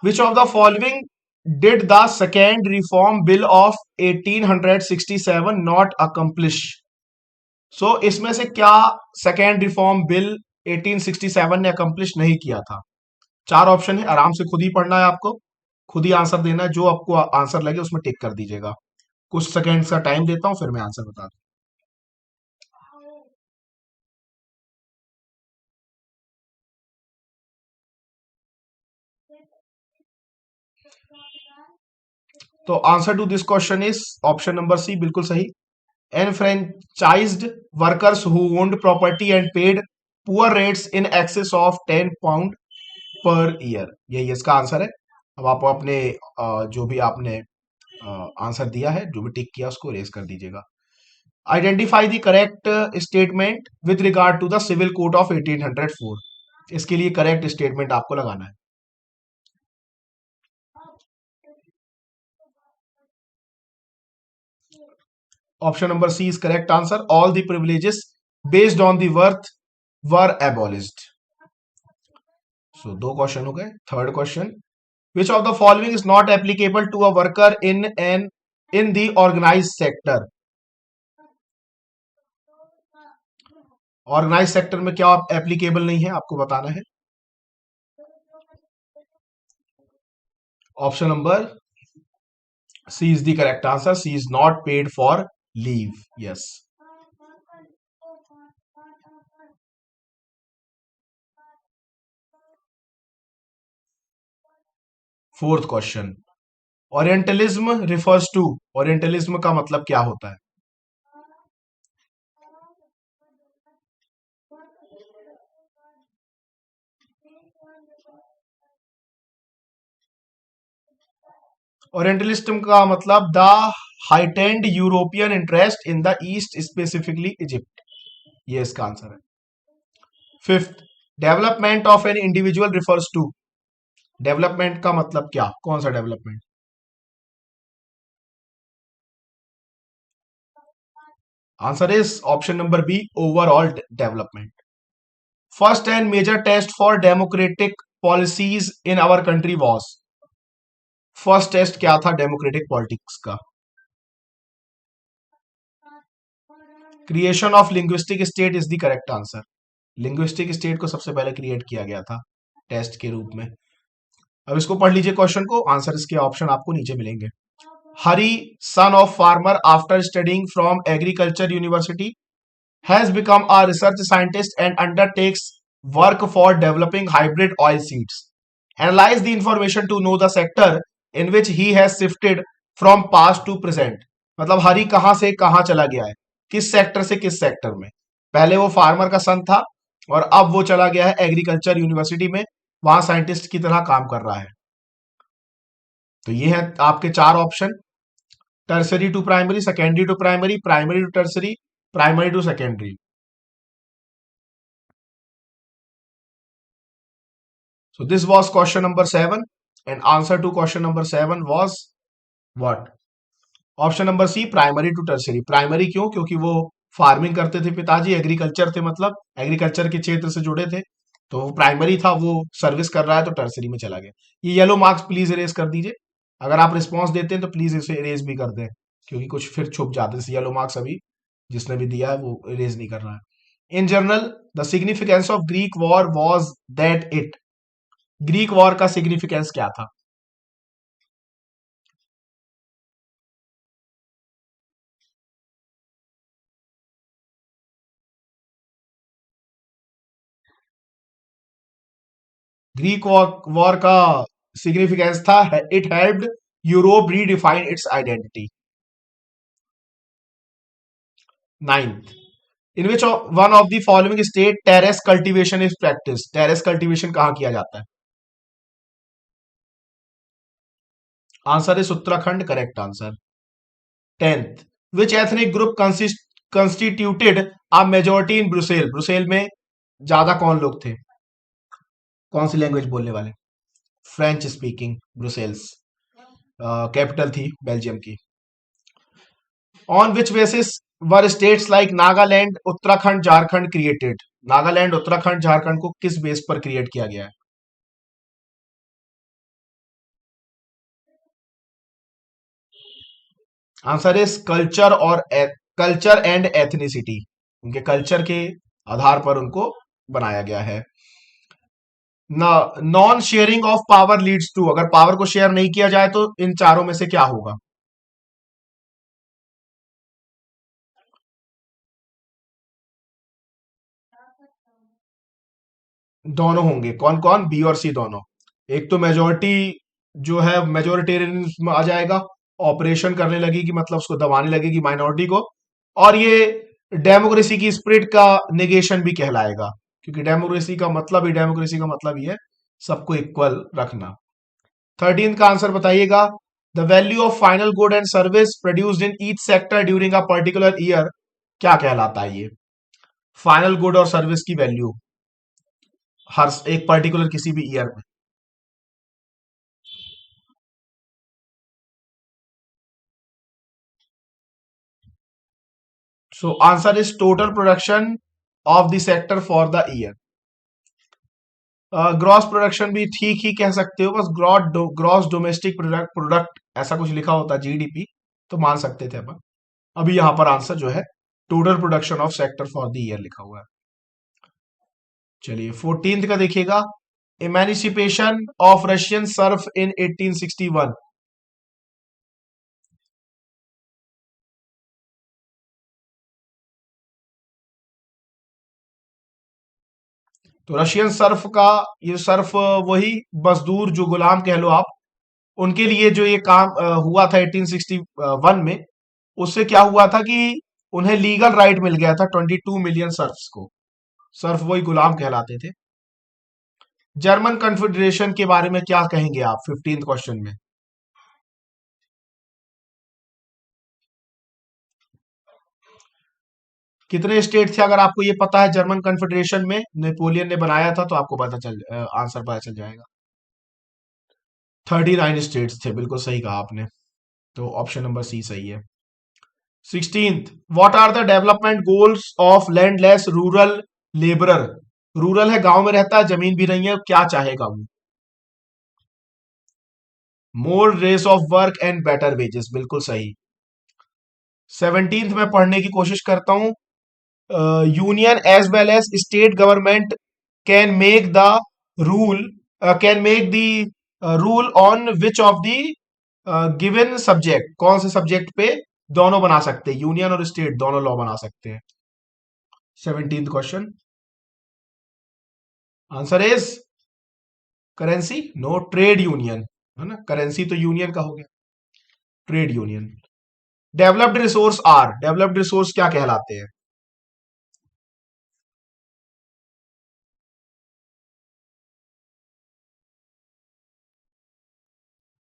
Which of the following did the second reform bill of 1867 not accomplish? So इसमें से क्या second reform bill 1867 ने accomplish नहीं किया था? चार ऑप्शन है, आराम से खुद ही पढ़ना है आपको, खुद ही आंसर देना है, जो आपको आंसर लगे उसमें टिक कर दीजिएगा। कुछ सेकेंड्स का टाइम देता हूं, फिर मैं आंसर बता दूं। तो answer to this question is option number C, बिल्कुल सही। Enfranchised workers who owned property and paid poor rates in excess of £10 per year, यही इसका आंसर है। अब आप अपने जो भी आपने आंसर दिया है, जो भी टिक किया उसको रेस कर दीजिएगा। Identify the correct statement with regard to the civil code of 1804, इसके लिए करेक्ट स्टेटमेंट आपको लगाना है। Option number C is correct answer. All the privileges based on the birth were abolished. So दो क्वेश्चन हो गए। Third question, which of the following is not applicable to a worker in the organise sector? Organise sector में क्या applicable नहीं है, आपको बताना है। Option number C is the correct answer. C is not paid for leave. Yes. Fourth question, orientalism refers to, orientalism का मतलब क्या होता है? ओरिएंटलिज्म का मतलब the heightened European interest in the East, specifically Egypt, ये इसका आंसर है। Fifth, development of an individual refers to, development का मतलब क्या, कौन सा development? Answer is option number B, overall development. First and major test for democratic policies in our country was, first test क्या था डेमोक्रेटिक पॉलिटिक्स का? Creation of linguistic state is the correct answer. Linguistic state को सबसे पहले create किया गया था test के रूप में। अब इसको पढ़ लीजिए क्वेश्चन को, आंसर इसके ऑप्शन आपको नीचे मिलेंगे। Hari, son of farmer after studying from agriculture university has become a research scientist and undertakes work for developing hybrid oil seeds. Analyze the information to know the sector in which he has shifted from past to present. मतलब हरी कहां से कहां चला गया है, किस sector से किस सेक्टर में। पहले वो फार्मर का सन था और अब वो चला गया है एग्रीकल्चर यूनिवर्सिटी में, वहां साइंटिस्ट की तरह काम कर रहा है। तो ये है आपके चार option, tertiary to primary, secondary to primary, primary to tertiary, primary to secondary. So this was question number 7 and answer to question number 7 was what? Option number C, primary to tertiary. Primary क्यों? क्योंकि वो farming करते थे, पिताजी agriculture थे, मतलब agriculture के क्षेत्र से जुड़े थे, तो वो प्राइमरी था, वो सर्विस कर रहा है तो टर्सरी में चला गया। ये येलो मार्क्स प्लीज इरेज कर दीजिए। अगर आप रिस्पॉन्स देते हैं तो प्लीज इसे इरेज भी कर दें, क्योंकि कुछ फिर छुप जाते हैं। येलो मार्क्स अभी जिसने भी दिया है वो इरेज नहीं कर रहा है। In general the significance of Greek war was that it, Greek war का सिग्निफिकेंस क्या था? ग्रीक वॉर का सिग्निफिकेंस था, it helped Europe redefine it's identity. Ninth, in which one of the following state terrace cultivation is practice, terrace cultivation कहां किया जाता है? Answer is Uttarakhand, correct answer. Tenth, which ethnic group constituted a majority in Brussels, Brussels में ज्यादा कौन लोग थे, कौन सी लैंग्वेज बोलने वाले? फ्रेंच स्पीकिंग, ब्रुसेल्स कैपिटल थी बेल्जियम की। On which basis were states like Nagaland, Uttarakhand, Jharkhand created, Nagaland, Uttarakhand, Jharkhand को किस बेस पर क्रिएट किया गया है? आंसर इज कल्चर और कल्चर एंड एथनिसिटी। उनके कल्चर के आधार पर उनको बनाया गया है। Non sharing of power leads to, अगर पावर को शेयर नहीं किया जाए तो इन चारों में से क्या होगा? दोनों होंगे। कौन कौन? बी और सी दोनों। एक तो मेजोरिटी जो है मेजोरिटेरियन आ जाएगा, ऑपरेशन करने लगेगी, मतलब उसको दबाने लगेगी माइनॉरिटी को। और ये डेमोक्रेसी की स्पिरिट का नेगेशन भी कहलाएगा, क्योंकि डेमोक्रेसी का मतलब ही है सबको इक्वल रखना। 13 का आंसर बताइएगा। The value of final good and service produced in each sector during a particular year क्या कहलाता है ये? फाइनल गुड और सर्विस की वैल्यू हर एक पर्टिकुलर किसी भी ईयर में। So answer is total production of the sector for the year. Gross production भी ठीक ही कह सकते हो, बस ग्रॉस डोमेस्टिक प्रोडक्ट प्रोडक्ट ऐसा कुछ लिखा होता, जीडीपी, तो मान सकते थे अपन। अभी यहां पर आंसर जो है total production of sector for the year लिखा हुआ है। चलिए 14th का देखिएगा। इमेनिसिपेशन ऑफ रशियन सर्फ इन 1861। तो रशियन सर्फ का, ये सर्फ वही मजदूर जो गुलाम कह लो आप, उनके लिए जो ये काम हुआ था 1861 में, उससे क्या हुआ था कि उन्हें लीगल राइट मिल गया था 22 मिलियन सर्फ्स को। सर्फ वही गुलाम कहलाते थे। जर्मन कन्फेडरेशन के बारे में क्या कहेंगे आप 15th क्वेश्चन में? कितने स्टेट थे? अगर आपको ये पता है जर्मन कन्फेडरेशन में नेपोलियन ने बनाया था, तो आपको आंसर पता चल जाएगा। 39 स्टेट्स थे, बिल्कुल सही कहा आपने। तो ऑप्शन नंबर सी सही है। 16th, what are the development goals of landless rural labourer? Rural है, गांव में रहता है, जमीन भी नहीं है, क्या चाहेगा वो? More race of work and better wages, बिल्कुल सही। 17th में पढ़ने की कोशिश करता हूं। Union as well as state government can make the rule can make the rule on which of the given subject, कौन से सब्जेक्ट पे दोनों बना सकते हैं, यूनियन और स्टेट दोनों लॉ बना सकते हैं? 17th question. Answer is currency. No, trade union, है ना, करेंसी तो यूनियन का हो गया, ट्रेड यूनियन। डेवलप्ड रिसोर्स क्या कहलाते हैं?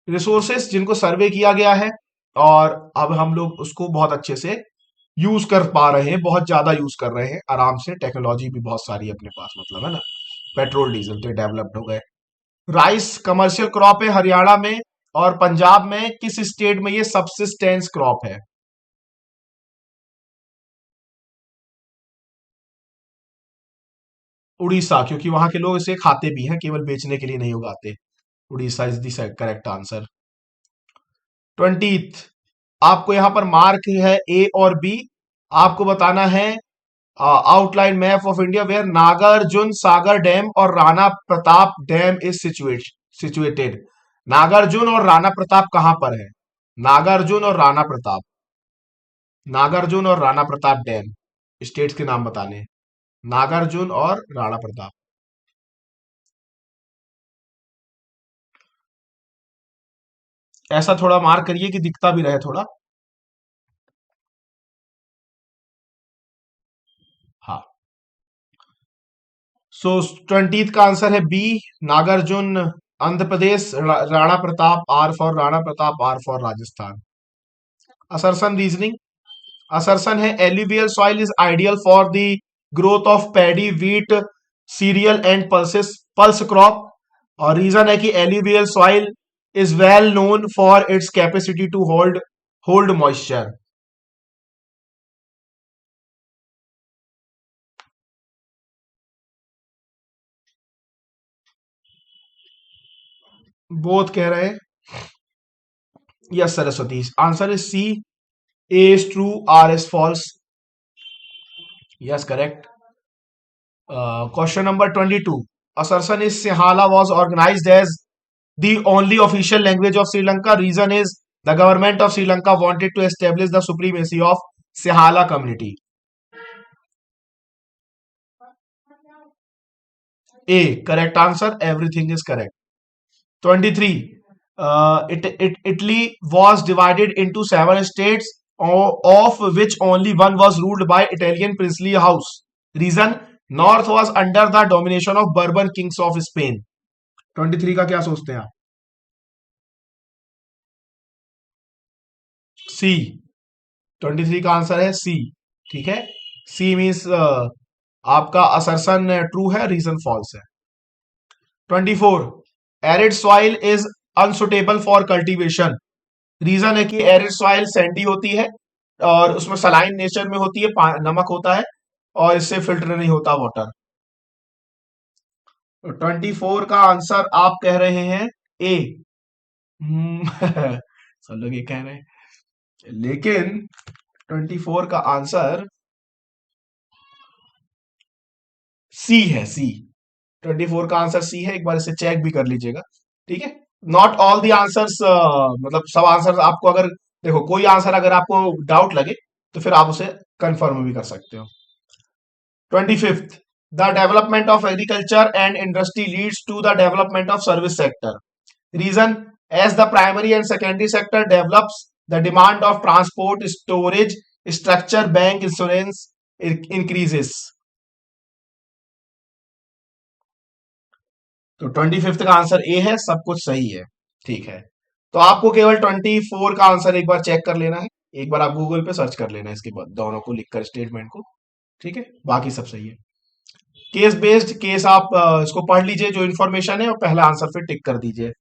रिसोर्सेस जिनको सर्वे किया गया है और अब हम लोग उसको बहुत अच्छे से यूज कर पा रहे हैं, बहुत ज्यादा यूज कर रहे हैं आराम से, टेक्नोलॉजी भी बहुत सारी है अपने पास, मतलब, है ना। पेट्रोल डीजल तो डेवलप्ड हो गए। राइस कमर्शियल क्रॉप है हरियाणा में, और पंजाब में किस स्टेट में ये सबसिस्टेंस क्रॉप है? उड़ीसा, क्योंकि वहां के लोग इसे खाते भी हैं, केवल बेचने के लिए नहीं उगाते। Orissa is the correct answer. 20th, आपको यहां पर मार्क है ए और बी। आपको बताना है outline map of India where Nagarjun Sagar dam और Rana Pratap dam is situated. Nagarjun और राणा प्रताप कहां पर है? नागार्जुन और राणा प्रताप, नागार्जुन और राणा प्रताप डैम, स्टेट्स के नाम बताने हैं। नागार्जुन और राणा प्रताप। ऐसा थोड़ा मार्क करिए कि दिखता भी रहे थोड़ा। हाँ। सो 20th का आंसर है B, Nagarjun Andhra Pradesh, Rana Pratap R for Rana Pratap, R for Rajasthan. Assertion reasoning. Assertion है alluvial soil is ideal for the growth of paddy wheat cereal and pulse crop. और रीजन है कि alluvial soil is well known for its capacity to hold hold moisture. Both कह रहे हैं। Yes Saraswati, answer is C, A is true, R is false. Yes, correct. Question number 22. Assertion is Sinhala was organized as the only official language of Sri Lanka. Reason is the government of Sri Lanka wanted to establish the supremacy of Sinhala community. A. Correct answer. Everything is correct. 23. Italy was divided into 7 states, of which only one was ruled by Italian princely house. Reason, North was under the domination of Bourbon kings of Spain. 23 का क्या सोचते हैं आप? सी. 23 का answer है C. ठीक है. C means आपका असर्शन ट्रू है, रीजन फॉल्स है. 24. Arid soil is unsuitable for cultivation. Reason है कि एरिड सॉइल सैंडी होती है और उसमें सलाइन नेचर में होती है, नमक होता है और इससे फिल्टर नहीं होता वाटर. तो 24 का आंसर आप कह रहे हैं ए. सब लोग ये कह रहे हैं, लेकिन 24 का आंसर सी है. सी. 24 का आंसर सी है. एक बार इसे चेक भी कर लीजिएगा. ठीक है. नॉट ऑल द आंसर्स, मतलब सब आंसर आपको, अगर देखो कोई आंसर अगर आपको डाउट लगे तो फिर आप उसे कंफर्म भी कर सकते हो. 25th. The development of agriculture and industry leads to the development of service sector. Reason, as the primary and secondary sector develops, the demand of transport, storage, structure, bank, insurance increases. तो 25th का answer A है. सब कुछ सही है. ठीक है. तो आपको केवल 24 का आंसर एक बार चेक कर लेना है. एक बार आप गूगल पे सर्च कर लेना है इसके बाद दोनों को लिखकर स्टेटमेंट को. ठीक है. बाकी सब सही है. केस बेस्ड केस आप इसको पढ़ लीजिए जो इन्फॉर्मेशन है और पहला आंसर फिर टिक कर दीजिए.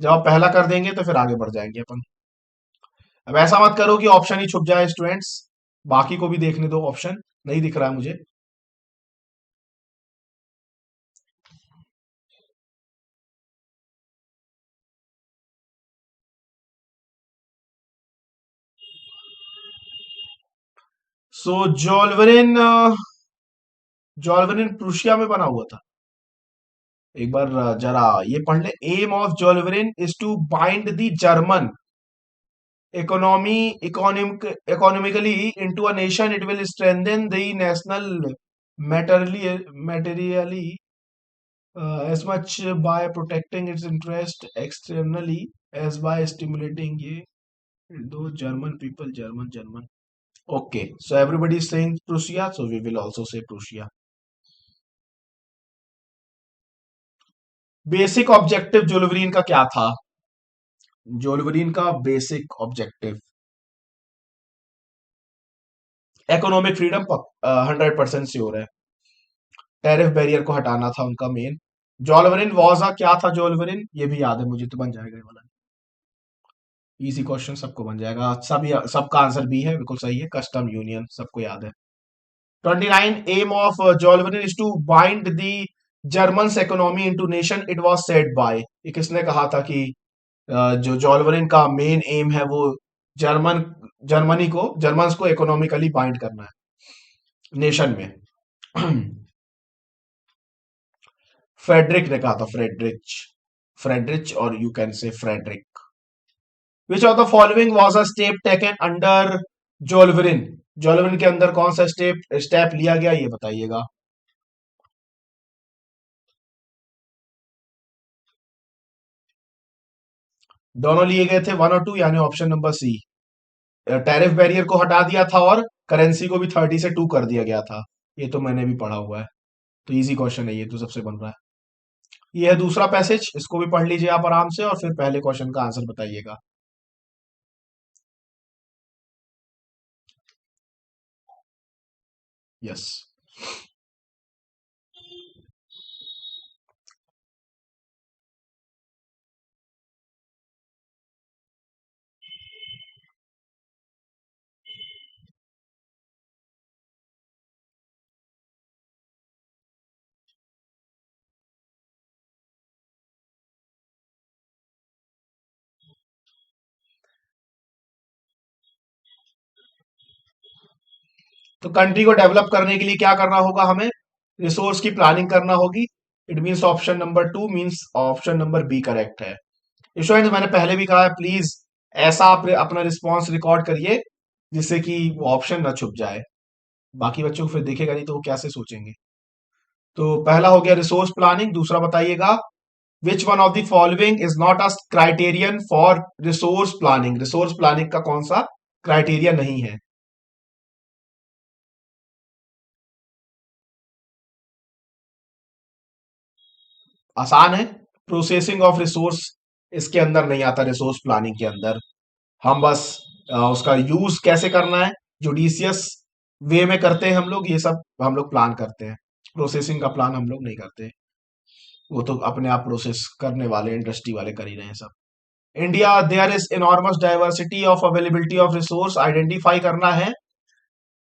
जब आप पहला कर देंगे तो फिर आगे बढ़ जाएंगे अपन. अब ऐसा मत करो कि ऑप्शन ही छुप जाए स्टूडेंट्स. बाकी को भी देखने दो. ऑप्शन नहीं दिख रहा है मुझे. सो जॉल्वरिन, जॉल्वरिन प्रूशिया में बना हुआ था. एक बार जरा ये पढ़ ले. Aim of Zollverein is to bind the German economy economically into a nation. It will strengthen the national materially as much by protecting its interest externally as by stimulating ये दो German people. German. Okay, so everybody is saying Prussia, so we will also say Prussia. Basic objective Zollverein का क्या था? Zollverein का basic objective economic freedom 100% sure है. Tariff barrier को हटाना था उनका मेन. जॉल्वरिन वॉज क्या था? जॉल्वरिन ये भी याद है मुझे, तो बन जाएगा ये वाला. इजी क्वेश्चन सबको बन जाएगा. सबका आंसर बी है. बिल्कुल सही है. कस्टम यूनियन सबको याद है. 29. Aim of Zollverein is to bind the German economy into nation. It was said by. ये किसने कहा था कि जो जॉल्वरिन का मेन एम है वो जर्मन जर्मन्स को इकोनॉमिकली बाइंड करना है नेशन में. फ्रेडरिक ने कहा था. फ्रेडरिच और you can say Frederick. Which of the following was a step taken under Zollverein. Zollverein के अंदर कौन सा स्टेप लिया गया ये बताइएगा. दोनों लिए गए थे 1 और 2, यानी option number C. Tariff barrier को हटा दिया था और करेंसी को भी 30 से 2 कर दिया गया था. ये तो मैंने भी पढ़ा हुआ है. तो इजी क्वेश्चन है ये तो. सबसे बन रहा है. ये है दूसरा पैसेज. इसको भी पढ़ लीजिए आप आराम से और फिर पहले क्वेश्चन का आंसर बताइएगा. यस. तो कंट्री को डेवलप करने के लिए क्या करना होगा हमें? रिसोर्स की प्लानिंग करना होगी। It means option number 2 means option number B correct है। स्टूडेंट्स मैंने पहले भी कहा है, प्लीज ऐसा आप अपना रिस्पॉन्स रिकॉर्ड करिए जिससे कि वो ऑप्शन ना छुप जाए, बाकी बच्चों को फिर देखेगा नहीं तो वो कैसे सोचेंगे। तो पहला हो गया रिसोर्स प्लानिंग। दूसरा बताइएगा, विच one of the following is not a criterion for resource planning? Resource planning का कौन सा क्राइटेरिया नहीं है? आसान है, प्रोसेसिंग ऑफ रिसोर्स इसके अंदर नहीं आता, रिसोर्स प्लानिंग के अंदर। हम बस उसका यूज कैसे करना है जुडिशियस वे में करते हैं हम लोग, ये सब हम लोग प्लान करते हैं। प्रोसेसिंग का प्लान हम लोग नहीं करते, वो तो अपने आप प्रोसेस करने वाले इंडस्ट्री वाले कर ही रहे हैं सब। India there is enormous diversity of availability of resource, identify करना है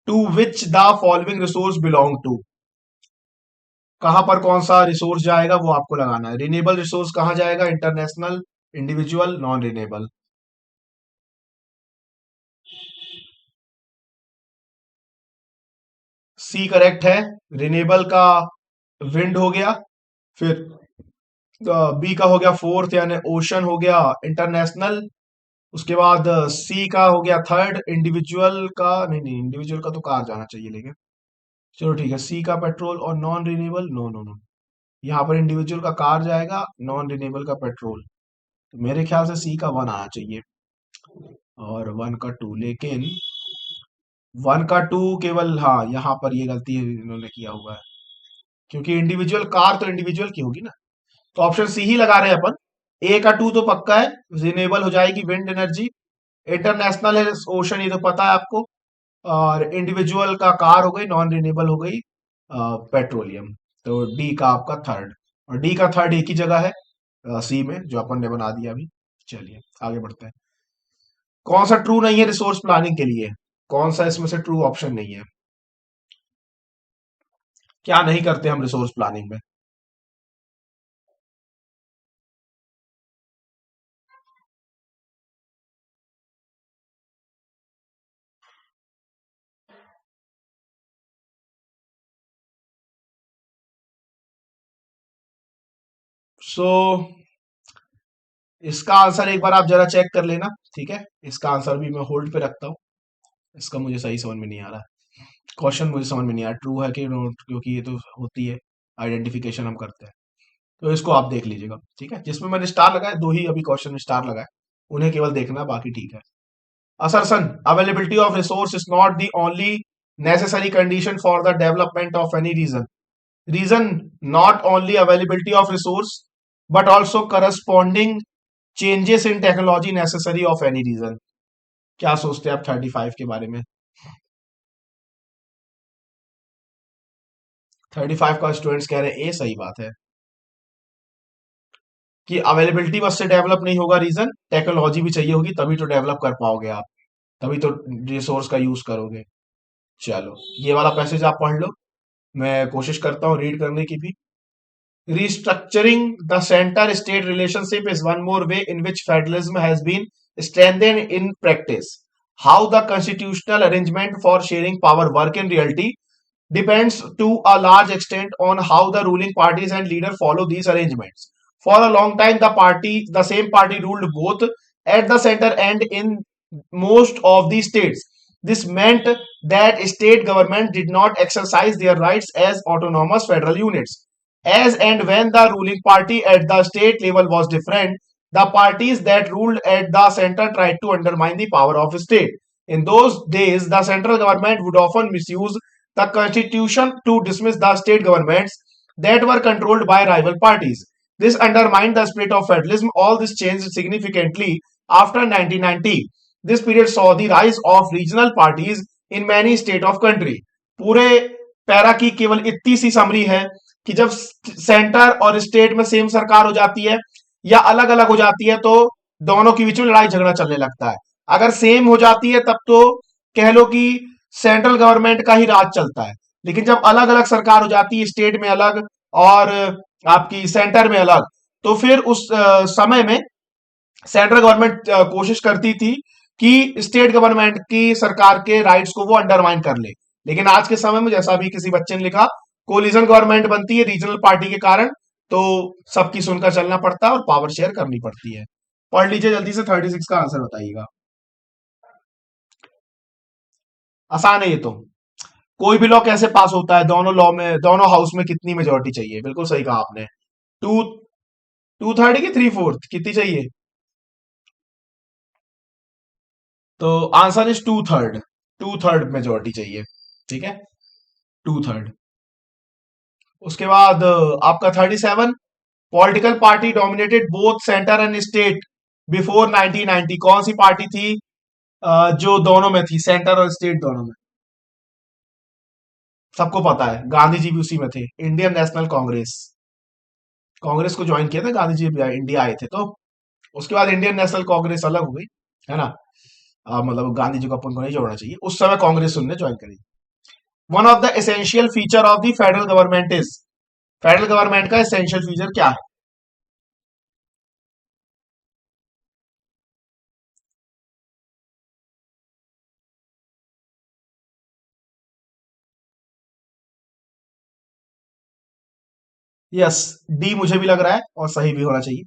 to which the following resource belong to. कहां पर कौन सा रिसोर्स जाएगा वो आपको लगाना है। रिन्यूएबल रिसोर्स कहां जाएगा? International, individual, non renewable. C correct है। रिन्यूएबल का विंड हो गया, फिर बी का हो गया फोर्थ यानी ओशन हो गया इंटरनेशनल, उसके बाद सी का हो गया थर्ड, इंडिविजुअल का नहीं नहीं, इंडिविजुअल का तो कार जाना चाहिए लेकिन चलो ठीक है। सी का पेट्रोल और non renewable, no no no, यहाँ पर इंडिविजुअल का कार जाएगा, नॉन रिन्यूएबल का पेट्रोल। तो मेरे ख्याल से सी का वन आना चाहिए और वन का टू, लेकिन वन का टू केवल, हाँ यहाँ पर ये गलती इन्होंने किया हुआ है, क्योंकि इंडिविजुअल कार तो इंडिविजुअल की होगी ना, तो ऑप्शन सी ही लगा रहे हैं अपन। ए का टू तो पक्का है, रिन्यूएबल हो जाएगी विंड एनर्जी। इंटरनेशनल है ओशन, ये तो पता है आपको। और इंडिविजुअल का कार हो गई, नॉन रिन्यूएबल हो गई पेट्रोलियम। तो डी का आपका थर्ड, और डी का थर्ड एक ही जगह है सी में, जो अपन ने बना दिया अभी। चलिए आगे बढ़ते हैं। कौन सा ट्रू नहीं है रिसोर्स प्लानिंग के लिए? कौन सा इसमें से ट्रू ऑप्शन नहीं है? क्या नहीं करते हम रिसोर्स प्लानिंग में? सो इसका आंसर एक बार आप जरा चेक कर लेना, ठीक है? इसका आंसर भी मैं होल्ड पे रखता हूँ, इसका मुझे सही समझ में नहीं आ रहा। क्वेश्चन मुझे समझ में नहीं आया ट्रू है कि नॉट, क्योंकि ये तो होती है आइडेंटिफिकेशन हम करते हैं। तो इसको आप देख लीजिएगा, ठीक है? जिसमें मैंने स्टार लगाया, दो ही अभी क्वेश्चन में स्टार लगाए, उन्हें केवल देखना, बाकी ठीक है। Assertion, availability of resource is not the only necessary condition for the development of any region. Reason not only availability of resource but also corresponding changes in technology necessary of any region. क्या सोचते हैं आप 35 के बारे में? 35 का students कह रहे हैं ए सही बात है, कि अवेलेबिलिटी बस से डेवलप नहीं होगा, रीजन टेक्नोलॉजी भी चाहिए होगी, तभी तो डेवलप कर पाओगे आप, तभी तो रिसोर्स का यूज करोगे। चलो ये वाला पैसेज आप पढ़ लो, मैं कोशिश करता हूँ रीड करने की भी। Restructuring the center-state relationship is one more way in which federalism has been strengthened in practice. How the constitutional arrangement for sharing power work in reality depends to a large extent on how the ruling parties and leaders follow these arrangements. For a long time, the same party ruled both at the center and in most of the states. This meant that state governments did not exercise their rights as autonomous federal units. As and when the ruling party at the state level was different, the parties that ruled at the center tried to undermine the power of the state. In those days, the central government would often misuse the constitution to dismiss the state governments that were controlled by rival parties. This undermined the spirit of federalism. All this changed significantly after 1990. This period saw the rise of regional parties in many states of country. पूरे para की केवल इतनी सी summary है कि जब centre और state में same सरकार हो जाती है या अलग अलग हो जाती है तो दोनों के बीच में लड़ाई झगड़ा चलने लगता है। अगर सेम हो जाती है तब तो कह लो कि सेंट्रल गवर्नमेंट का ही राज चलता है, लेकिन जब अलग अलग सरकार हो जाती है, स्टेट में अलग और आपकी सेंटर में अलग, तो फिर उस समय में सेंट्रल गवर्नमेंट कोशिश करती थी कि स्टेट गवर्नमेंट की सरकार के राइट्स को वो अंडरमाइन कर ले। लेकिन आज के समय में जैसा अभी किसी बच्चे ने लिखा, कोलिजन गवर्नमेंट बनती है रीजनल पार्टी के कारण, तो सबकी सुनकर चलना पड़ता है और पावर शेयर करनी पड़ती है। पढ़ लीजिए जल्दी से, 36 का आंसर बताइएगा। आसान है ये तो। कोई भी लॉ कैसे पास होता है, दोनों लॉ में, दोनों हाउस में कितनी मेजोरिटी चाहिए, बिल्कुल सही कहा आपने। टू, टू थर्ड की थ्री फोर्थ कितनी चाहिए? तो answer is two third. Two third majority चाहिए। ठीक है, टू थर्ड। उसके बाद आपका 37, political party dominated both centre and state before 1990, कौन सी पार्टी थी जो दोनों में थी, सेंटर और स्टेट दोनों में? सबको पता है, गांधी जी भी उसी में थे, इंडियन नेशनल कांग्रेस। कांग्रेस को ज्वाइन किया था गांधी जी, इंडिया आए थे तो। उसके बाद इंडियन नेशनल कांग्रेस अलग हो गई, है ना। मतलब गांधी जी को अपन को नहीं जोड़ना चाहिए, उस समय कांग्रेस उन्होंने ज्वाइन करी। One of the essential feature of the federal government is, federal government का एसेंशियल फीचर क्या है? यस, डी मुझे भी लग रहा है और सही भी होना चाहिए।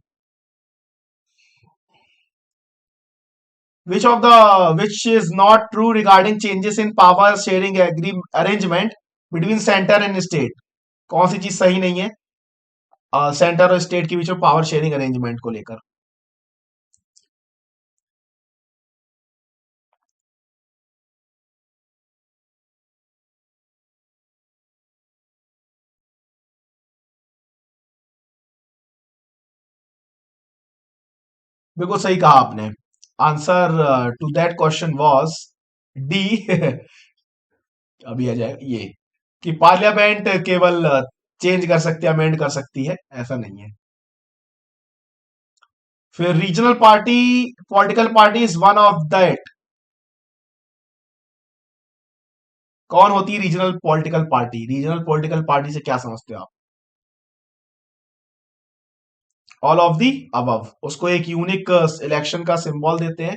Which is not true regarding changes in power sharing agree arrangement between centre and state, कौन सी चीज सही नहीं है सेंटर और स्टेट के बीच में पावर शेयरिंग अरेंजमेंट को लेकर? बिल्कुल सही कहा आपने। Answer to that question was D. अभी आ जाए ये, कि पार्लियामेंट केवल चेंज कर सकती है, अमेंड कर सकती है, ऐसा नहीं है। फिर regional party, political party is one of that, कौन होती है regional political party? Regional political party से क्या समझते हो आप? ऑल ऑफ दी अबव, उसको एक यूनिक इलेक्शन का सिंबल देते हैं,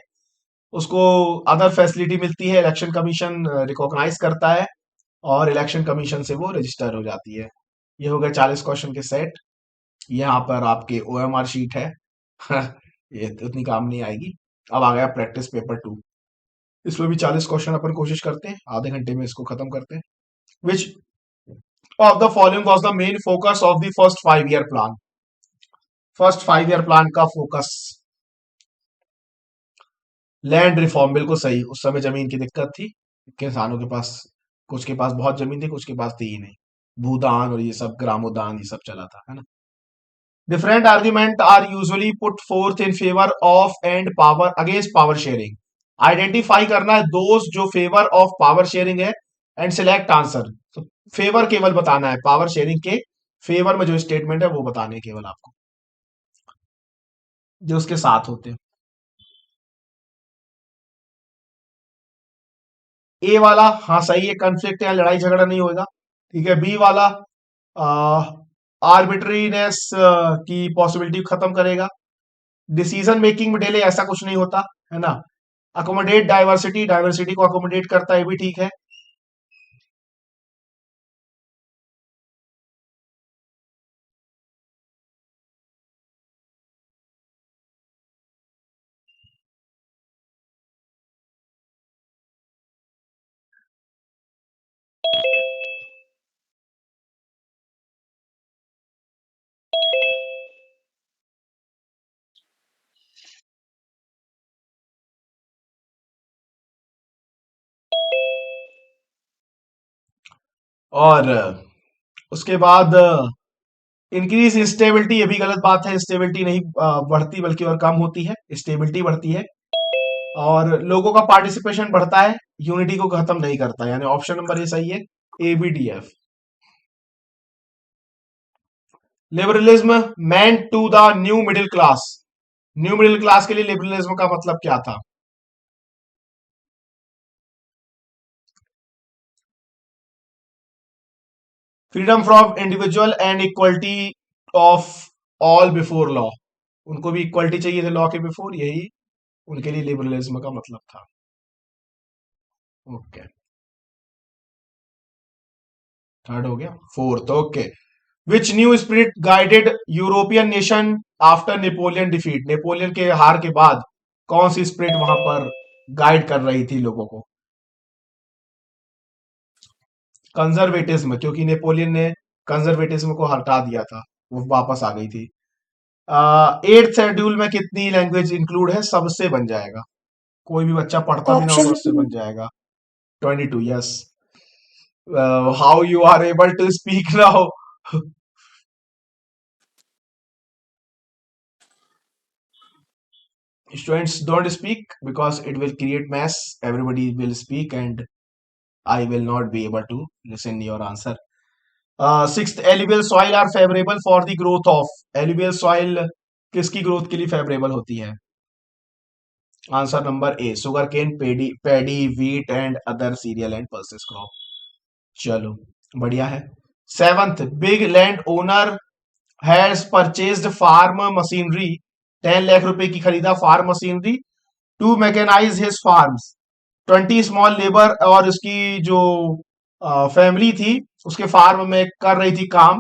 उसको अदर फैसिलिटी मिलती है, इलेक्शन कमीशन रिकॉग्नाइज करता है, और इलेक्शन कमीशन से वो रजिस्टर हो जाती है। ये हो गए 40 क्वेश्चन के सेट। यहाँ पर आपके ओएमआर शीट है। ये तो उतनी काम नहीं आएगी। अब आ गया प्रैक्टिस पेपर 2, इसमें भी 40 क्वेश्चन अपन कोशिश करते हैं आधे घंटे में इसको खत्म करते हैं। विच of the following was the main focus of the first 5 year plan? First 5 year plan का फोकस, लैंड रिफॉर्म, बिल्कुल सही। उस समय जमीन की दिक्कत थी किसानों के पास, कुछ के पास बहुत जमीन थी, कुछ के पास थी ही नहीं। भूदान और ये सब, ग्रामोदान, ये सब चला था, है ना। Different argument are usually put forth in favour of and power against power sharing, identify करना है दोस्त जो फेवर ऑफ पावर शेयरिंग है, एंड सिलेक्ट आंसर। तो फेवर केवल बताना है, पावर शेयरिंग के फेवर में जो स्टेटमेंट है वो बताने हैं केवल आपको, जो उसके साथ होते हैं। ए वाला हाँ सही है, कन्फ्लिक्ट या लड़ाई झगड़ा नहीं होगा। ठीक है, बी वाला आर्बिट्रीनेस की पॉसिबिलिटी खत्म करेगा, डिसीजन मेकिंग में डिले, ऐसा कुछ नहीं होता, है ना। अकोमोडेट डाइवर्सिटी, डाइवर्सिटी को अकोमोडेट करता है, ये भी ठीक है। और उसके बाद इंक्रीज इंस्टेबिलिटी, ये भी गलत बात है, स्टेबिलिटी नहीं बढ़ती बल्कि और कम होती है, स्टेबिलिटी बढ़ती है। और लोगों का पार्टिसिपेशन बढ़ता है, यूनिटी को खत्म नहीं करता, यानी ऑप्शन नंबर ये सही है, A B D F. Liberalism meant to the new middle class, new middle class के लिए लिबरलिज्म का मतलब क्या था? Freedom from individual and equality of all before law, उनको भी इक्वलिटी चाहिए थे लॉ के बिफोर, यही उनके लिए लिबरलिज्म का मतलब था। ओके। थर्ड हो गया, fourth okay. Which new spirit guided European nation after Napoleon defeat, Napoleon के हार के बाद कौन सी स्पिरिट वहां पर गाइड कर रही थी लोगों को? कंजर्वेटिज्म, क्योंकि नेपोलियन ने कंजर्वेटिज्म को हटा दिया था, वो वापस आ गई थी। एट्थ शेड्यूल में कितनी लैंग्वेज इंक्लूड है? सबसे बन जाएगा, कोई भी बच्चा पढ़ता भी ना होगा ऑप्शन उससे बन जाएगा। 22, yes. How you are able to speak now? Students don't speak because it will create mess. Everybody will speak and I will not be able to listen your answer. Sixth, alluvial soil are favorable for the growth of. Alluvial soil किसकी growth के लिए favourable होती है? Answer number A, sugar cane, paddy, wheat and other cereal and pulses crop. चलो, बढ़िया है। Seventh, big land owner has purchased farm machinery, 10 lakh रुपए की खरीदा farm machinery to mechanise his farms. 20 small labour, और उसकी जो फैमिली थी उसके फार्म में कर रही थी काम,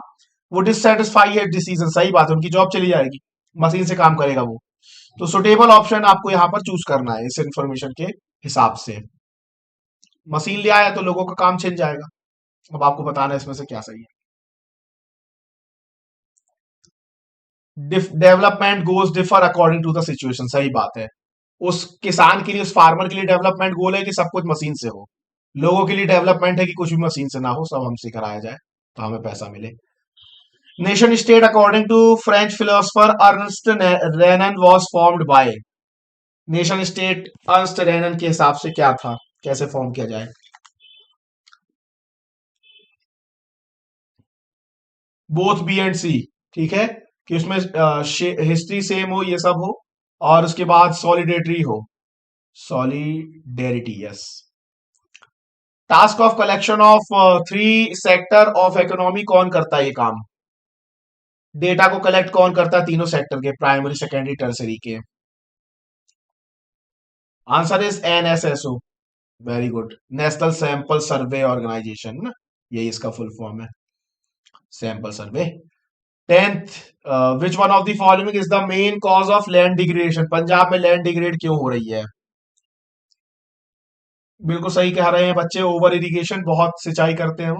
वो डिससेटिस्फाई है डिसीजन, सही बात है, उनकी जॉब चली जाएगी, मशीन से काम करेगा वो। तो सुटेबल ऑप्शन आपको यहां पर चूज करना है इस इंफॉर्मेशन के हिसाब से। मशीन ले आया तो लोगों का काम छिन जाएगा, अब आपको बताना है इसमें से क्या सही है। Development goals differ according to the situation, सही बात है। उस किसान के लिए, उस फार्मर के लिए डेवलपमेंट गोल है कि सब कुछ मशीन से हो, लोगों के लिए डेवलपमेंट है कि कुछ भी मशीन से ना हो, सब हमसे कराया जाए तो हमें पैसा मिले। Nation state according to French philosopher Ernst Renan was formed by. Nation state Ernst Renan के हिसाब से क्या था, कैसे फॉर्म किया जाए? बोथ बी एंड सी, ठीक है, कि उसमें हिस्ट्री सेम हो, ये सब हो, और उसके बाद सॉलिडेटरी हो, solidarity, yes. Task of collection of three sector of economy कौन करता है ये काम? डेटा को कलेक्ट कौन करता है तीनों सेक्टर के, प्राइमरी, सेकेंडरी, टर्सरी के? Answer is NSSO, very good, national sample survey organisation ना, यही इसका फुल फॉर्म है, sample survey. Tenth, which one of the following is the main cause of land degradation, Punjab में लैंड डिग्रेड क्यों हो रही है? बिल्कुल सही कह रहे हैं बच्चे, ओवर इरिगेशन, बहुत सिंचाई करते हैं,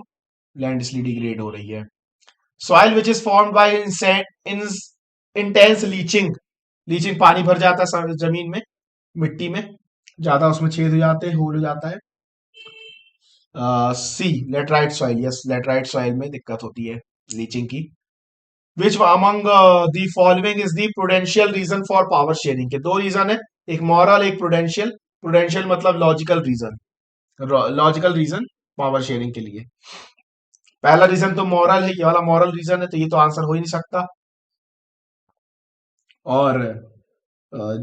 लैंड इसलिए डिग्रेड हो रही है। Soil which is formed by intense leaching, leaching पानी भर जाता है जमीन में, मिट्टी में ज्यादा उसमें छेद हो जाते हैं, होल हो जाता है। C, laterite soil, yes, laterite soil में दिक्कत होती है लीचिंग की। Which among the following is the prudential reason for power sharing, के दो रीजन है, एक मॉरल एक प्रूडेंशियल। प्रूडेंशियल मतलब logical reason, logical reason power sharing के लिए। पहला रीजन तो मॉरल है, ये वाला मॉरल रीजन है, तो ये तो आंसर हो ही नहीं सकता। और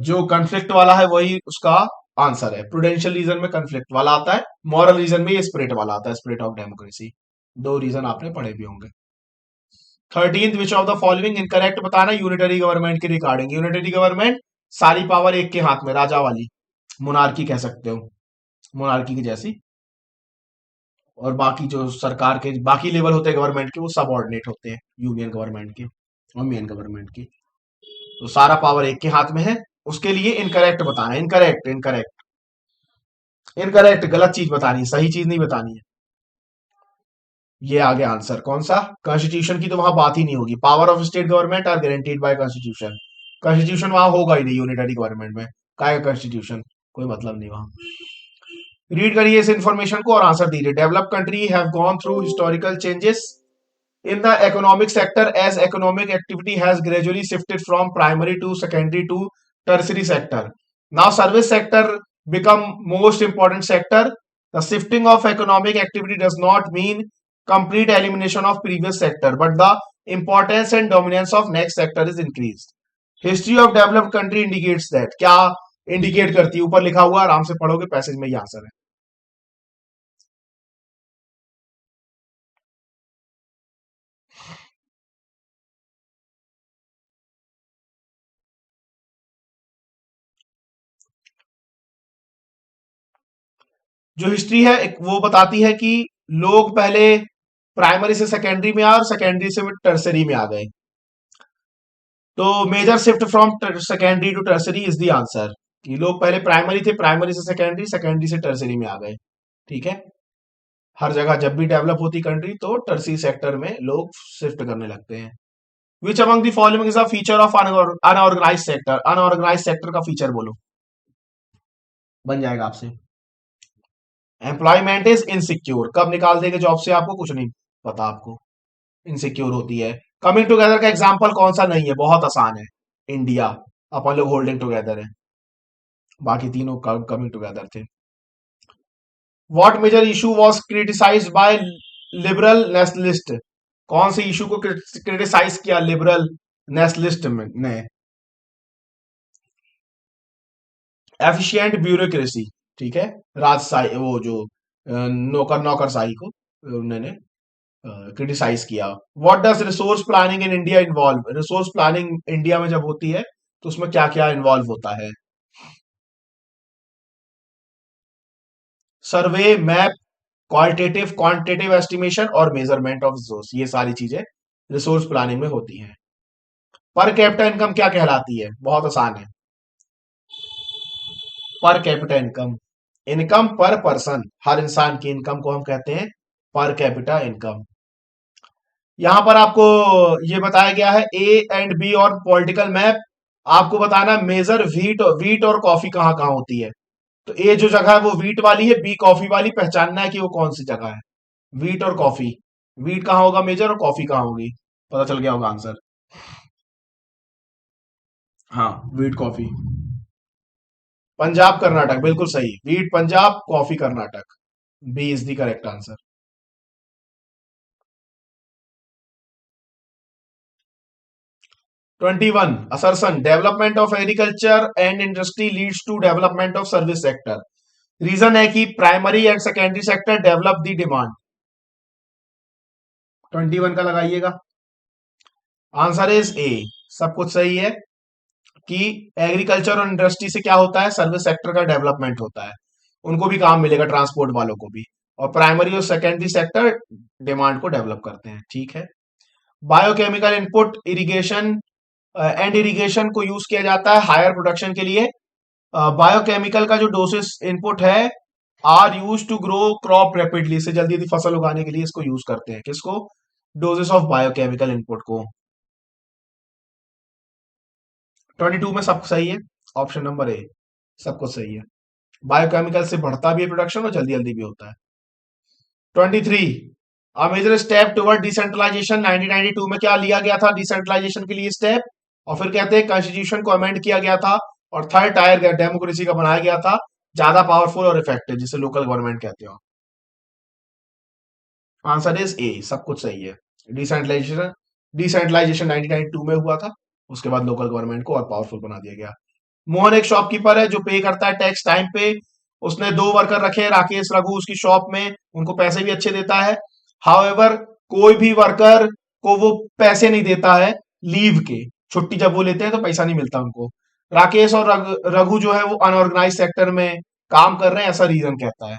जो कंफ्लिक्ट वाला है वही उसका आंसर है, प्रूडेंशियल रीजन में कंफ्लिक्ट वाला आता है, मॉरल रीजन में ये स्पिरिट वाला आता है, स्पिरिट ऑफ डेमोक्रेसी। दो रीजन आपने पढ़े भी होंगे। 13th, which of the following incorrect बताना यूनिटरी गवर्नमेंट के रिगार्डिंग। यूनिटरी गवर्नमेंट, सारी पावर एक के हाथ में, राजा वाली, मोनार्की कह सकते हो, मोनार्की की जैसी। और बाकी जो सरकार के बाकी लेवल होते हैं गवर्नमेंट के, वो सबऑर्डिनेट होते हैं यूनियन गवर्नमेंट के और मेन गवर्नमेंट की। तो सारा पावर एक के हाथ में है, उसके लिए इनकरेक्ट बताना है, इनकरेक्ट, इनकरेक्ट, इनकरेक्ट, गलत चीज बतानी है, सही चीज नहीं बतानी है। ये आगे आंसर कौन सा? कॉन्स्टिट्यूशन की तो वहां बात ही नहीं होगी, power of state government are guaranteed by constitution, constitution वहां होगा ही नहीं यूनिटरी गवर्नमेंट में, काय कॉन्स्टिट्यूशन, कोई मतलब नहीं वहां। रीड करिए इस इंफॉर्मेशन को और आंसर दीजिए। Develop country have gone through historical changes in the economic sector as economic activity has gradually shifted from primary to secondary to tertiary sector. Now service sector become most important sector. The shifting of economic activity does not mean complete elimination of previous sector, but the importance and dominance of next sector is increased. History of developed country indicates that, क्या indicate करती है? ऊपर लिखा हुआ, आराम से पढ़ोगे, passage में ये आंसर है। जो हिस्ट्री है वो बताती है कि लोग पहले प्राइमरी से सेकेंडरी में आए और सेकेंडरी से टर्सरी में आ गए। तो major shift from secondary to tertiary is the answer. कि लोग पहले प्राइमरी थे, प्राइमरी से सेकेंडरी, सेकेंडरी से टर्सरी में आ गए। ठीक है। हर जगह जब भी डेवलप होती कंट्री तो टर्सरी सेक्टर में लोग शिफ्ट करने लगते हैं। Which among the following is a feature of unorganised sector? Unorganised sector का फीचर बोलो, बन जाएगा आपसे। Employment is insecure. कब निकाल देंगे जॉब से आपको, कुछ नहीं पता आपको। इनसिक्योर होती है। कमिंग टुगेदर का एग्जाम्पल कौन सा नहीं है, बहुत आसान है। इंडिया, अपन लोग होल्डिंग टुगेदर है, बाकी तीनों कमिंग टुगेदर थे। What major issue was criticised by liberal nationalist? कौन से इशू को क्रिटिसाइज किया लिबरल नेशनलिस्ट ने? Efficient bureaucracy. ठीक है। राजशाही, वो जो नौकरशाही को उन्होंने क्रिटिसाइज किया। What does resource planning in India involve? Resource planning India में जब होती है तो उसमें क्या क्या इन्वॉल्व होता है? सर्वे, मैप, क्वालिटेटिव क्वांटिटेटिव एस्टिमेशन और मेजरमेंट ऑफ रिसोर्स, ये सारी चीजें रिसोर्स प्लानिंग में होती हैं। पर कैपिटा इनकम क्या कहलाती है? बहुत आसान है। पर कैपिटा इनकम, इनकम पर पर्सन, हर इंसान की इनकम को हम कहते हैं पर कैपिटा इनकम। यहां पर आपको ये बताया गया है ए एंड बी और पॉलिटिकल मैप। आपको बताना मेजर वीट और कॉफी कहां कहां होती है। तो ए जो जगह है वो वीट वाली है, बी कॉफी वाली, पहचानना है कि वो कौन सी जगह है। वीट और कॉफी, वीट कहां होगा मेजर और कॉफी कहां होगी, पता चल गया होगा आंसर। हाँ, वीट कॉफी। पंजाब कर्नाटक, बिल्कुल सही। Wheat Punjab, coffee Karnataka. B is the correct answer. 21 assertion development of agriculture and industry leads to development of service sector. Reason है कि primary and secondary sector develop the demand. 21 का लगाइएगा। आंसर इज ए, सब कुछ सही है। कि एग्रीकल्चर और इंडस्ट्री से क्या होता है, सर्विस सेक्टर का डेवलपमेंट होता है, उनको भी काम मिलेगा, ट्रांसपोर्ट वालों को भी। और प्राइमरी और सेकेंडरी सेक्टर डिमांड को डेवलप करते हैं। ठीक है। Biochemical input irrigation and irrigation को यूज किया जाता है हायर प्रोडक्शन के लिए। बायोकेमिकल का जो डोसेस इनपुट है are use to grow crop rapidly, से जल्दी जल्दी फसल उगाने के लिए इसको यूज करते हैं। किसको? डोजेस ऑफ बायोकेमिकल इनपुट को। 22 में सब सही है, ऑप्शन नंबर ए सब कुछ सही है। बायोकेमिकल से बढ़ता भी है प्रोडक्शन और जल्दी जल्दी भी होता है। 23 a major step toward decentralisation, 1992 में क्या लिया गया था डिसेंट्रलाइजेशन के लिए स्टेप? और फिर कहते हैं कॉन्स्टिट्यूशन को अमेंड किया गया था और थर्ड टायर डेमोक्रेसी का बनाया गया था, ज्यादा पावरफुल और इफेक्टिव, जिसे लोकल गवर्नमेंट कहते हो। आंसर इज ए, सब कुछ सही है। डिसेंट्रलाइजेशन डिसेंट्रलाइजेशन 1992 में हुआ था, उसके बाद लोकल गवर्नमेंट को और पावरफुल बना दिया गया। मोहन एक शॉपकीपर है जो पे करता है टैक्स टाइम पे। उसने दो वर्कर रखे हैं, राकेश रघु, उसकी शॉप में, उनको पैसे भी अच्छे देता है। हाउएवर कोई भी वर्कर को वो पैसे नहीं देता है लीव के, छुट्टी जब वो लेते हैं तो पैसा नहीं मिलता उनको। राकेश और रघु जो है वो अनऑर्गेनाइज सेक्टर में काम कर रहे हैं, ऐसा रीजन कहता है।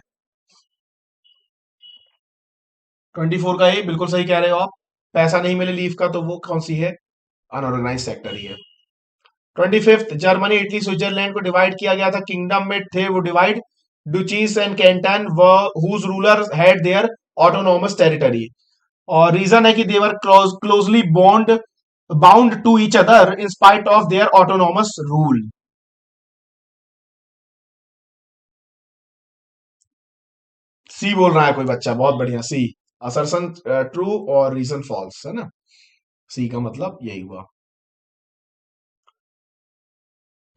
24 का ये बिल्कुल सही कह रहे हो आप। पैसा नहीं मिले लीव का तो वो कौन सी है, अनऑर्गेनाइज सेक्टर ही है। 25 जर्मनी इटली स्विट्जरलैंड को डिवाइड किया गया था, किंगडम में थे वो divide. Duchies and cantons whose ruler had their autonomous territory. और रीजन है कि their closely bond bound to each other in spite of their autonomous rule. C बोल रहा है कोई बच्चा, बहुत बढ़िया, सी। असर्शन ट्रू और रीजन फॉल्स है ना, सी का मतलब यही हुआ।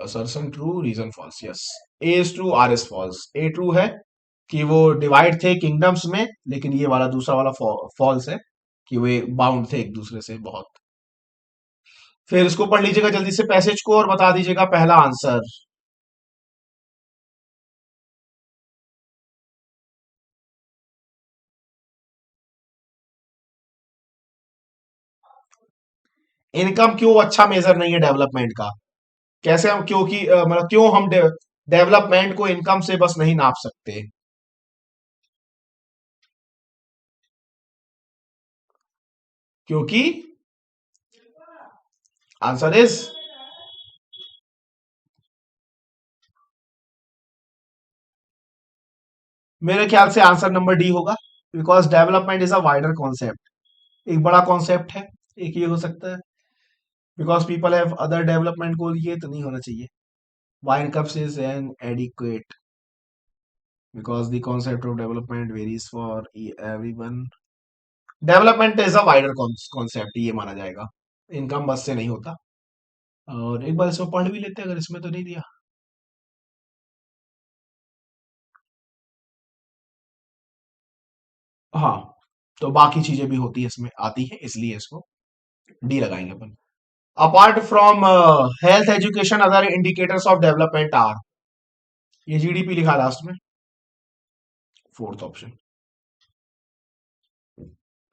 Assertion true, reason false, yes. A is true, or is false. A true है कि वो डिवाइड थे किंगडम्स में, लेकिन ये वाला दूसरा वाला फॉल्स है कि वे बाउंड थे एक दूसरे से बहुत। फिर इसको पढ़ लीजिएगा जल्दी से पैसेज को और बता दीजिएगा पहला आंसर। इनकम क्यों अच्छा मेजर नहीं है डेवलपमेंट का? कैसे हम, क्योंकि मतलब क्यों हम डेवलपमेंट को इनकम से बस नहीं नाप सकते? क्योंकि आंसर इज, मेरे ख्याल से आंसर नंबर डी होगा, because development is a wider concept, एक बड़ा कॉन्सेप्ट है, एक ये हो सकता है, because people have other development goal, ये तो नहीं होना चाहिए. Wine cups is an adequate because the concept of development varies for everyone. Development is a wider concept, ये माना जाएगा, इनकम बस से नहीं होता. और एक बार इसमें पढ़ भी लेते हैं, अगर इसमें तो नहीं दिया. हाँ, तो बाकी चीजें भी होती है इसमें, आती है, इसलिए इसको डी लगाएंगे अपन. Apart from health education other indicators of development are, ये जीडीपी लिखा लास्ट में, फोर्थ ऑप्शन.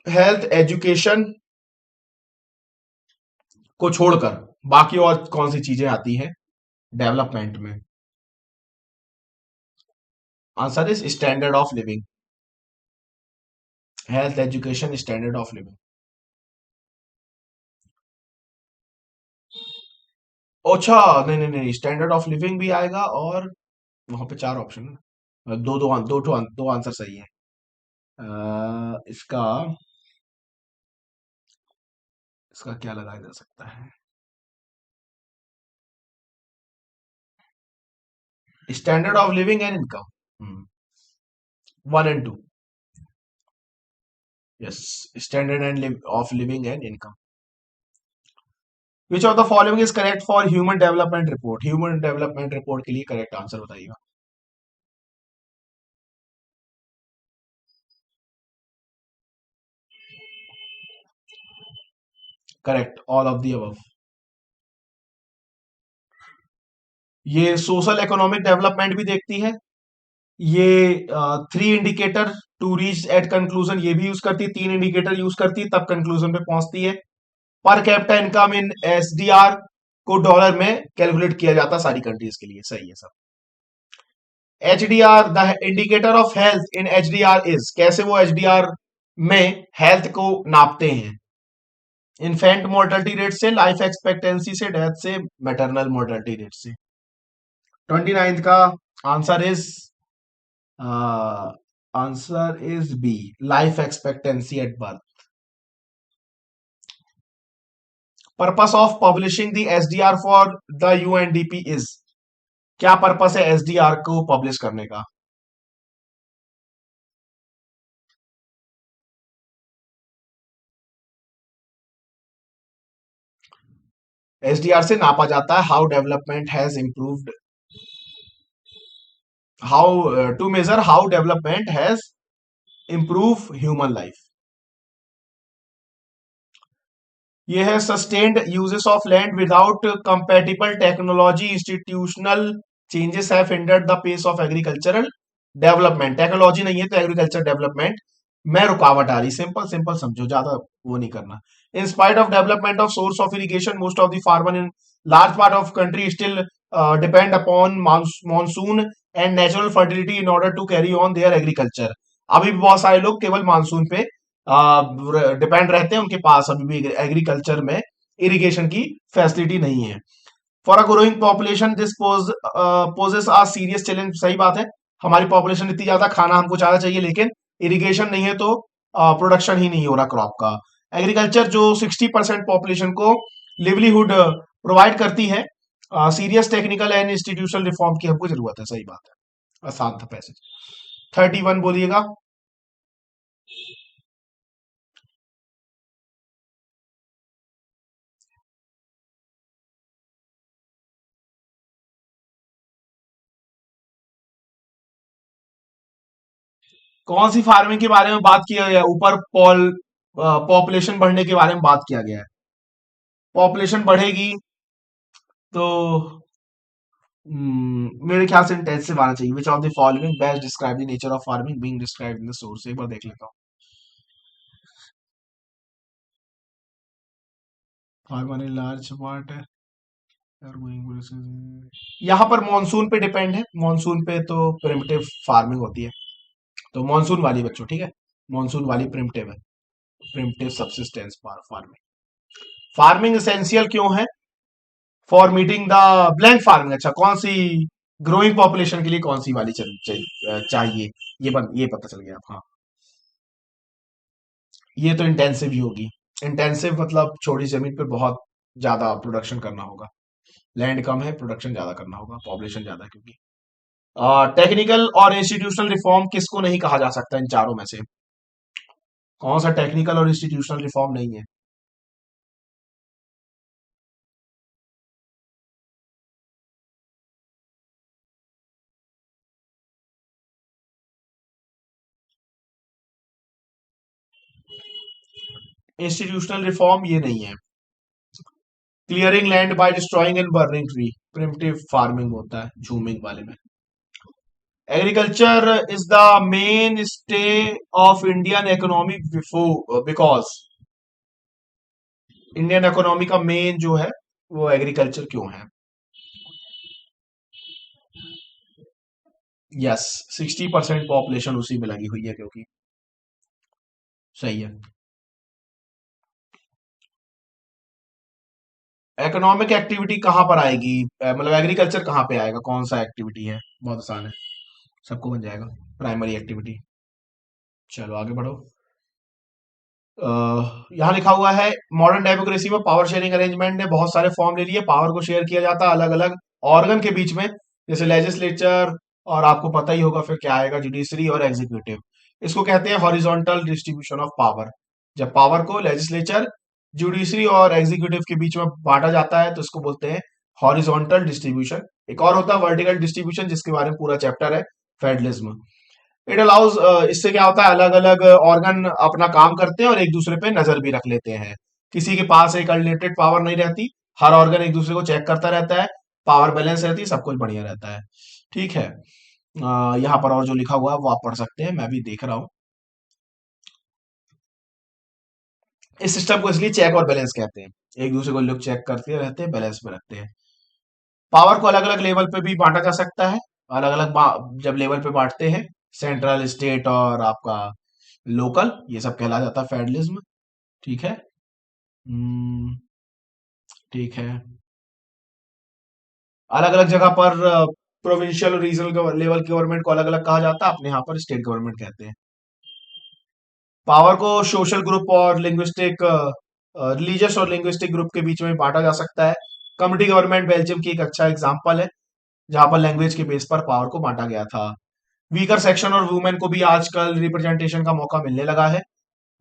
हेल्थ एजुकेशन को छोड़कर बाकी और कौन सी चीजें आती हैं डेवलपमेंट में? Answer is standard of living. Health education standard of living. अच्छा, नहीं नहीं नहीं, स्टैंडर्ड ऑफ लिविंग भी आएगा, और वहां पे चार ऑप्शन है, दो दो दो दो, दो आंसर सही है. इसका इसका क्या लगाया जा सकता है? Standard of living and income, one and two. Yes, standard and of living and income. Which of the following is correct for human development report? Human development report के लिए करेक्ट आंसर बताइएगा. Correct, all of the above. ये social economic development भी देखती है. ये three indicator to reach at conclusion, ये भी यूज करती है, तीन इंडिकेटर यूज करती है, तब कंक्लूजन पे पहुंचती है. Per capita income in SDR को डॉलर में कैलकुलेट किया जाता है सारी कंट्रीज के लिए, सही है सब. HDR, the indicator of health in HDR is, कैसे वो एचडीआर में हेल्थ को नापते हैं? इन्फेंट मोर्टेलिटी रेट से, लाइफ एक्सपेक्टेंसी से, डेथ से, मैटरनल मोर्टेलिटी रेट से. 29 का answer is, answer is B, life expectancy at birth. Purpose of publishing the SDR for the UNDP is, क्या पर्पस है एसडीआर को पब्लिश करने का? एसडीआर से नापा जाता है how development has improved, how to measure how development has improve human life. ये है sustained uses of land without compatible technology, institutional changes have hindered the pace of agricultural development. Technology नहीं है तो agriculture development में रुकावट आ रही. Simple simple समझो, ज्यादा वो नहीं करना. In spite of development of source of irrigation, most of the farmer in large part of country still depend upon monsoon and natural fertility in order to carry on their agriculture. अभी भी बहुत सारे लोग केवल monsoon पे depend रहते हैं, उनके पास अभी भी एग्रीकल्चर में इरिगेशन की फैसिलिटी नहीं है. For a growing population this poses a serious challenge. सही बात है, हमारी पॉपुलेशन इतनी ज्यादा, खाना हमको ज्यादा चाहिए, लेकिन इरिगेशन नहीं है तो प्रोडक्शन ही नहीं हो रहा क्रॉप का. एग्रीकल्चर जो 60% पॉपुलेशन को लिवलीहुड प्रोवाइड करती है, serious technical and institutional reform की हमको जरूरत है. सही बात है, आसान था पैसेज. 31 बोलिएगा. कौन सी फार्मिंग के बारे में बात किया गया? ऊपर पॉपुलेशन बढ़ने के बारे में बात किया गया है. पॉपुलेशन बढ़ेगी तो मेरे ख्याल से इंटेंसिव आना चाहिए. विच of the following best describe the nature of farming being described in the source? एक बार देख लेता हूँ. फार्मर इन लार्ज पार्ट है, यहाँ पर मॉनसून पे डिपेंड है. मॉनसून पे तो प्रिमिटिव फार्मिंग होती है, तो मॉनसून वाली बच्चों, ठीक है, मॉनसून वाली प्रिमिटिव है. Primitive subsistence farming. Farming essential क्यों है? For meeting the blank farming. अच्छा, कौन सी ग्रोइंग पॉपुलेशन के लिए कौन सी वाली चाहिए? ये पता चल गया। हाँ, ये तो इंटेंसिव ही होगी। इंटेंसिव मतलब छोटी जमीन पर बहुत ज्यादा प्रोडक्शन करना होगा। लैंड कम है, प्रोडक्शन ज्यादा करना होगा, पॉपुलेशन ज्यादा है क्योंकि। टेक्निकल और इंस्टीट्यूशनल रिफॉर्म किसको नहीं कहा जा सकता इन चारों में से? कौन सा टेक्निकल और इंस्टीट्यूशनल रिफॉर्म नहीं है? इंस्टीट्यूशनल रिफॉर्म ये नहीं है। Clearing land by destroying and burning tree primitive farming होता है झूमिंग वाले में। Agriculture is the mainstay of Indian economy before because Indian economy का मेन जो है वो एग्रीकल्चर क्यों है? यस, 60% पॉपुलेशन उसी में लगी हुई है क्योंकि। सही है। इकोनॉमिक एक्टिविटी कहाँ पर आएगी? मतलब एग्रीकल्चर कहाँ पे आएगा? कौन सा एक्टिविटी है? बहुत आसान है, सबको बन जाएगा। Primary activity. चलो आगे बढ़ो। यहाँ लिखा हुआ है मॉडर्न डेमोक्रेसी में पावर शेयरिंग अरेंजमेंट ने बहुत सारे फॉर्म ले लिए। पावर को शेयर किया जाता है अलग अलग ऑर्गन के बीच में, जैसे लेजिस्लेचर, और आपको पता ही होगा फिर क्या आएगा, जुडिशरी और एग्जीक्यूटिव। इसको कहते हैं हॉरिजॉन्टल डिस्ट्रीब्यूशन ऑफ पावर। जब पावर को लेजिस्लेचर, जुडिशरी और एग्जीक्यूटिव के बीच में बांटा जाता है तो इसको बोलते हैं हॉरिजॉन्टल डिस्ट्रीब्यूशन। एक और होता है वर्टिकल डिस्ट्रीब्यूशन, जिसके बारे में पूरा चैप्टर है, फेडरलिज्म। इट अलाउज, इससे क्या होता है, अलग अलग ऑर्गन अपना काम करते हैं और एक दूसरे पे नजर भी रख लेते हैं। किसी के पास एक अनलिमिटेड पावर नहीं रहती, हर ऑर्गन एक दूसरे को चेक करता रहता है, पावर बैलेंस रहती है, सब कुछ बढ़िया रहता है। ठीक है। यहाँ पर और जो लिखा हुआ है वो आप पढ़ सकते हैं, मैं भी देख रहा हूँ। इस सिस्टम को इसलिए चेक और बैलेंस कहते हैं, एक दूसरे को लोग चेक करते रहते हैं, बैलेंस में रखते हैं। पावर को अलग अलग लेवल पे भी बांटा जा सकता है। अलग अलग जब लेवल पे बांटते हैं, सेंट्रल, स्टेट और आपका लोकल, ये सब कहला जाता है फेडरलिज्म। ठीक है। हम्म, ठीक है। अलग अलग जगह पर प्रोविंशियल और रीजनल लेवल गवर्नमेंट को अलग अलग कहा जाता है, अपने यहाँ पर स्टेट गवर्नमेंट कहते हैं। पावर को सोशल ग्रुप और लिंग्विस्टिक, रिलीजियस और लिंग्विस्टिक ग्रुप के बीच में बांटा जा सकता है। कम्युनिटी गवर्नमेंट बेल्जियम की एक अच्छा एग्जांपल है, जहां पर लैंग्वेज के बेस पर पावर को बांटा गया था। वीकर सेक्शन और वुमेन को भी आजकल रिप्रेजेंटेशन का मौका मिलने लगा है।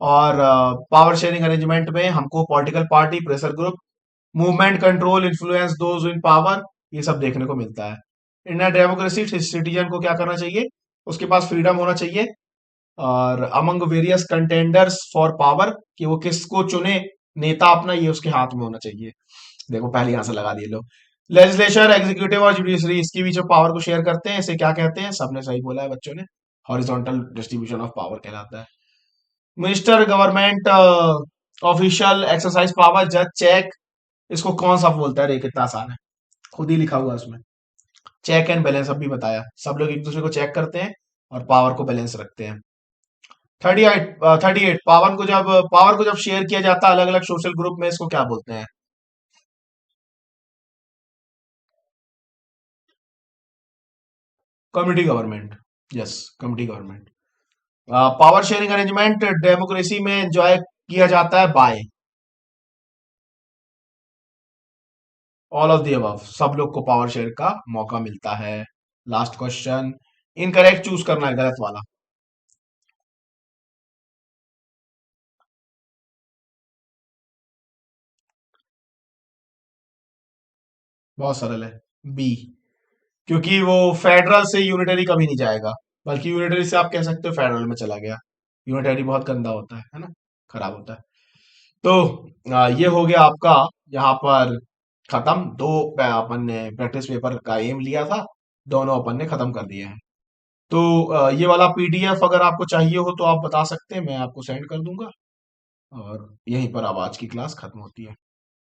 और पावर शेयरिंग अरेंजमेंट में हमको political party, pressure group, movement control, influence those in power, ये सब देखने को मिलता है। इंडियन डेमोक्रेसी, सिटीजन को क्या करना चाहिए? उसके पास फ्रीडम होना चाहिए। और among various contenders for power, कि वो किसको चुने नेता अपना, ये उसके हाथ में होना चाहिए। देखो पहले यहां से लगा दिए लोग। लेजिस्लेचर, एग्जीक्यूटिव और जुडिशरी, इसके बीच में पावर को शेयर करते हैं, इसे क्या कहते हैं? सबने सही बोला है बच्चों ने, हॉरिजॉन्टल डिस्ट्रीब्यूशन ऑफ पावर कहलाता है। Minister, government official exercise power, जज, चेक, इसको कौन सा बोलता है? रे कितना आसान है, खुद ही लिखा हुआ है उसमें। चेक एंड बैलेंस अभी बताया, सब लोग एक दूसरे को चेक करते हैं और पावर को बैलेंस रखते हैं। 38 पावर को जब शेयर किया जाता है अलग अलग सोशल ग्रुप में, इसको क्या बोलते हैं? Community government. Yes, community government. Power sharing arrangement democracy में एंजॉय किया जाता है by all of the above, सब लोग को पावर शेयर का मौका मिलता है। लास्ट क्वेश्चन, इनकरेक्ट चूज करना है, गलत वाला। बहुत सरल है, बी। क्योंकि वो फेडरल से यूनिटरी कभी नहीं जाएगा, बल्कि यूनिटरी से आप कह सकते हो फेडरल में चला गया। यूनिटरी बहुत गंदा होता है ना, खराब होता है। तो ये हो गया आपका यहाँ पर खत्म। दो अपन ने प्रैक्टिस पेपर का एम लिया था, दोनों अपन ने खत्म कर दिए हैं। तो ये वाला पीडीएफ अगर आपको चाहिए हो तो आप बता सकते हैं, मैं आपको सेंड कर दूंगा। और यहीं पर अब आज की क्लास खत्म होती है।